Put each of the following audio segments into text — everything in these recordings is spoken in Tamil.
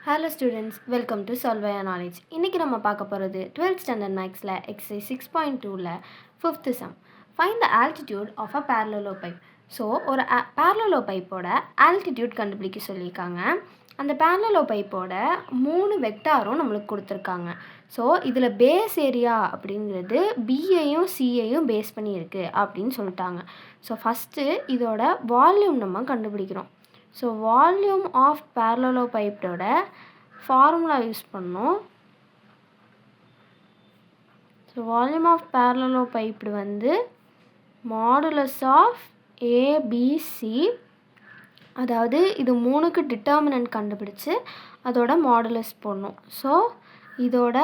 Hello students, welcome to Solve Your Knowledge. இன்னைக்கு நம்ம பார்க்க போகிறது 12th standard mathsல exercise 6.2ல 5th sum. Find the altitude of a parallelopipe. So ஒரு parallelopipeோட altitude கண்டுபிடிக்க சொல்லியிருக்காங்க. அந்த parallelopipeோட 3 வெக்டாரும் நம்மளுக்கு கொடுத்துருக்காங்க. ஸோ இதில் பேஸ் ஏரியா அப்படிங்கிறது பியையும் சியையும் பேஸ் பண்ணி இருக்குது அப்படின்னு சொல்லிட்டாங்க. ஸோ ஃபஸ்ட்டு இதோட வால்யூம் நம்ம கண்டுபிடிக்கிறோம். ஸோ வால்யூம் ஆஃப் parallelopipeோட ஃபார்முலா யூஸ் பண்ணோம். ஸோ வால்யூம் ஆஃப் parallelopipe வந்து மாடுலஸ் ஆஃப் ஏபிசி, அதாவது இது 3க்கு டிட்டர்மினன்ட் கண்டுபிடிச்சு அதோட மாடுலஸ் போடணும். ஸோ இதோட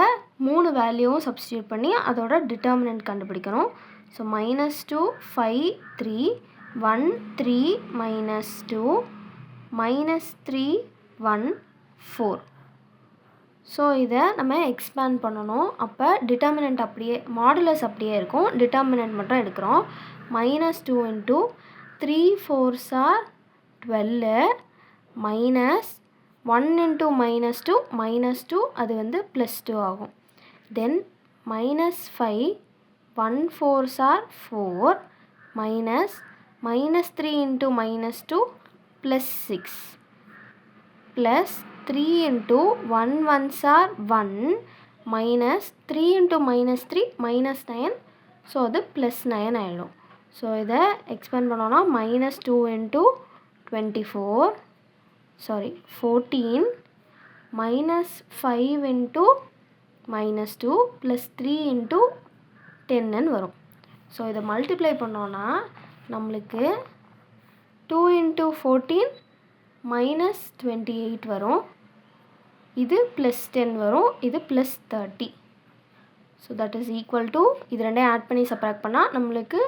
3 வேல்யூவும் சப்ஸ்டியூட் பண்ணி அதோட டிட்டர்மினன்ட் கண்டுபிடிக்கணும். ஸோ -2 5 3 1 3 -2 -3 1 4. ஸோ இதை நம்ம எக்ஸ்பேண்ட் பண்ணணும். அப்போ டிட்டர்மினன்ட் அப்படியே மாடுலஸ் அப்படியே இருக்கும், டிட்டர்மினன்ட் மட்டும் எடுக்கிறோம். -2 × 3 4s are 12 -1 × -2 -2 அது வந்து +2 ஆகும். தென் -5 1 4s are 4 -3 × -2 +6 +3 × 1 1s are 1 -3 × -3 -9. So அது +9 ஆகிடும். ஸோ இதை எக்ஸ்பேண்ட் பண்ணோன்னா -2 × 24 14 -5 × -2 +3 × 10 வரும். ஸோ இதை மல்டிப்ளை பண்ணோன்னா நம்மளுக்கு 2 × 14 -28 வரும். இது +10 வரும், இது +30. So that is equal to, இது ரெண்டையும் ஆட் பண்ணி சப்ராக்ட் பண்ணால் நம்மளுக்கு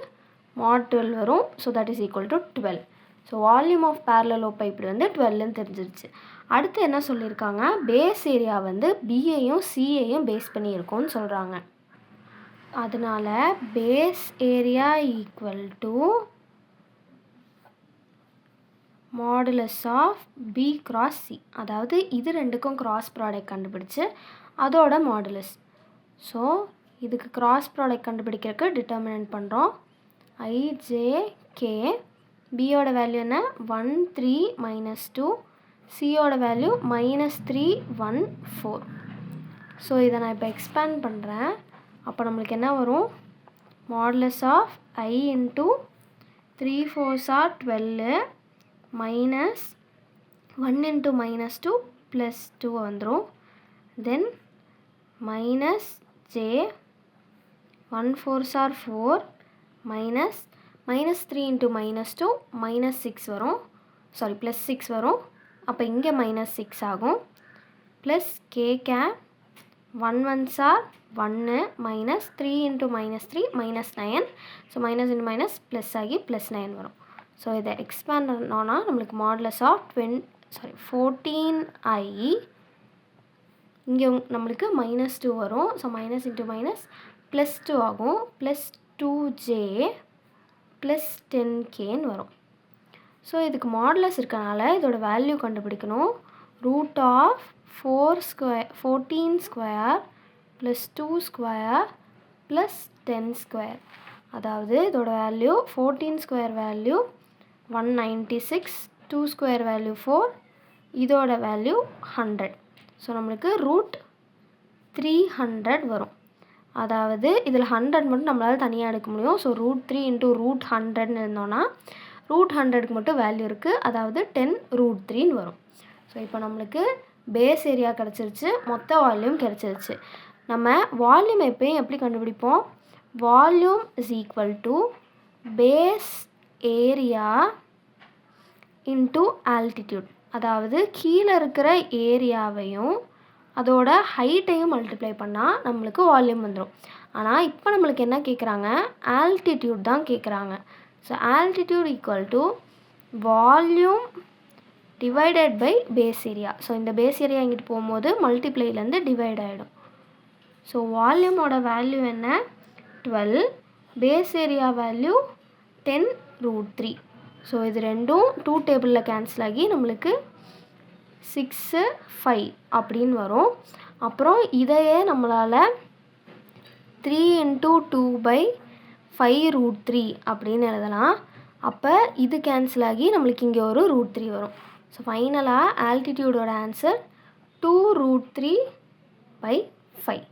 mod 12 வரும். So that is equal to 12. So volume of parallelopipe வந்து 12ன்னு தெரிஞ்சிருச்சு. அடுத்து என்ன சொல்லியிருக்காங்க, பேஸ் ஏரியா வந்து பியையும் சியையும் பேஸ் பண்ணி இருக்கும்னு சொல்கிறாங்க. அதனால் base area equal to modulus of B × C, அதாவது இது ரெண்டுக்கும் கிராஸ் ப்ராடக்ட் கண்டுபிடிச்சு அதோட மாடுலஸ். ஸோ இதுக்கு கிராஸ் ப்ராடக்ட் கண்டுபிடிக்கிறதுக்கு டிட்டர்மினன்ட் பண்ணுறோம். ஐஜேகே, பியோட வேல்யூ என்ன 1 3 -2, சியோட வேல்யூ -3 1 4. ஸோ இதை நான் இப்போ எக்ஸ்பேண்ட் பண்ணுறேன். அப்போ நம்மளுக்கு என்ன வரும், modulus of I × 3 4s are 12 -1 × -2 +2 வந்துடும். தென் -j 1 4s are 4 -3 × -2 -6 வரும், +6 வரும். அப்போ இங்கே -6 ஆகும். +k cap 1 1s are 1 -3 × -3 -9. So -× -+ ஆகி +9 வரும். ஸோ இதை எக்ஸ்பேண்ட் பண்ணோன்னா நம்மளுக்கு மாடுலஸ் ஆஃப் 14i, இங்கே நம்மளுக்கு -2 வரும். ஸோ -× +2 ஆகும். +2j +10kன்னு வரும். ஸோ இதுக்கு மாடுலஸ் இருக்கனால இதோட வேல்யூ கண்டுபிடிக்கணும். √14² +2² +10². அதாவது இதோட வேல்யூ 14² வேல்யூ 196, 2² வேல்யூ 4, இதோட வேல்யூ 100. ஸோ நம்மளுக்கு √300 வரும். அதாவது இதில் 100 மட்டும் நம்மளால் தனியாக எடுக்க முடியும். ஸோ √3 × √100ன்னு இருந்தோன்னா √100க்கு மட்டும் வேல்யூ இருக்குது, அதாவது 10√3ன்னு வரும். ஸோ இப்போ நம்மளுக்கு பேஸ் ஏரியா கிடச்சிருச்சு, மொத்த வால்யூம் கிடச்சிருச்சு. நம்ம வால்யூம் எப்பயும் எப்படி கண்டுபிடிப்போம், volume is equal to base area into altitude. அதாவது கீழே இருக்கிற ஏரியாவையும் அதோட ஹைட்டையும் மல்டிப்ளை பண்ணால் நம்மளுக்கு வால்யூம் வந்துடும். ஆனால் இப்போ நம்மளுக்கு என்ன கேட்குறாங்க, ஆல்டிடியூட் தான் கேட்குறாங்க. So altitude equal to volume divided by base area. So இந்த பேஸ் ஏரியா இங்கிட்டு போகும்போது மல்டிப்ளைலேருந்து டிவைட் ஆகிடும். ஸோ வால்யூமோட வேல்யூ என்ன 12, பேஸ் ஏரியா வேல்யூ 10√3. ஸோ இது ரெண்டும் 2 டேபிளில் கேன்சல் ஆகி நம்மளுக்கு 6 5 அப்படின்னு வரும். அப்புறம் இதையே நம்மளால் 3 × 2/5√3 அப்படின்னு எழுதலாம். அப்போ இது கேன்சல் ஆகி நம்மளுக்கு இங்கே ஒரு √3 வரும். ஸோ ஃபைனலாக ஆல்டிடியூடோட ஆன்சர் 2√3/5.